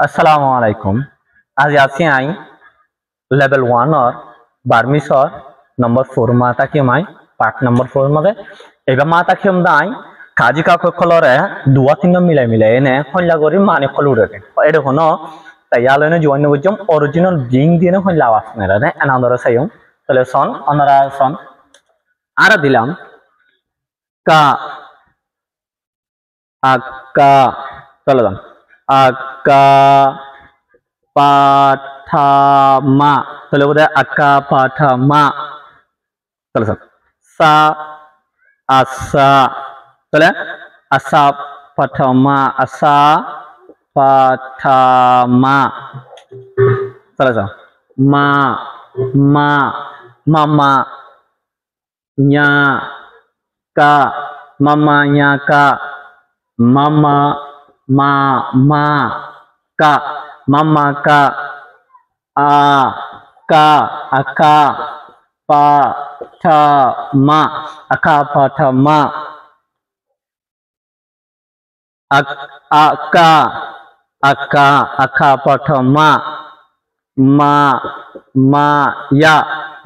আসসালামু আলাইকুম। আজ আছি আই লেভেল 1 और बारहवीं और नंबर 4 माता की माई पार्ट नंबर 4 मध्ये एबा माता की हम दाई काजी का कलरे दुआ तीन मिलाई मिलाई ने हल्ला गरी माने कलुरे एडे होनो तयालेने जॉइन बुजम ओरिजिनल जिंग दिने हल्ला वासने रे एनादर सायम तले सन अनरा सन आरा दिलाम का आका तलदाम आका पाठमा तले बोले आका पाठमा तले सा asa tole asa patama tole sa ma mama nya ka mamanya ka mama ka mama ka ka aka patama akapatama akapatama ya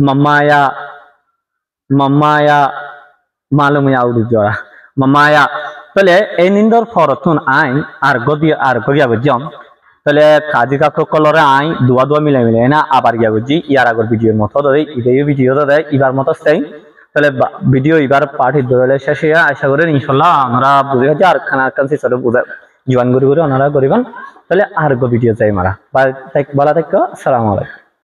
mamaya malum ya udah jora mamaya tole enindor fortun ain argodia bejam tole kaji ka kolore ain dua milai milai na abar gya buji ইয়ার আগর ভিডিওর মতো দই এই ভিডিওটা দেয় এবার মতো স্টাই তাহলে video এবার পার্টি ধরে শেষে আশা করি ইনশাআল্লাহ আমরা বুঝে গেছি আর খানা কান্সি সব বুঝা জীবন গরি গরি ওনারা করিবেন তাহলে আর গো ভিডিও চাই মারা বালা থেকে আসসালামু আলাইকুম।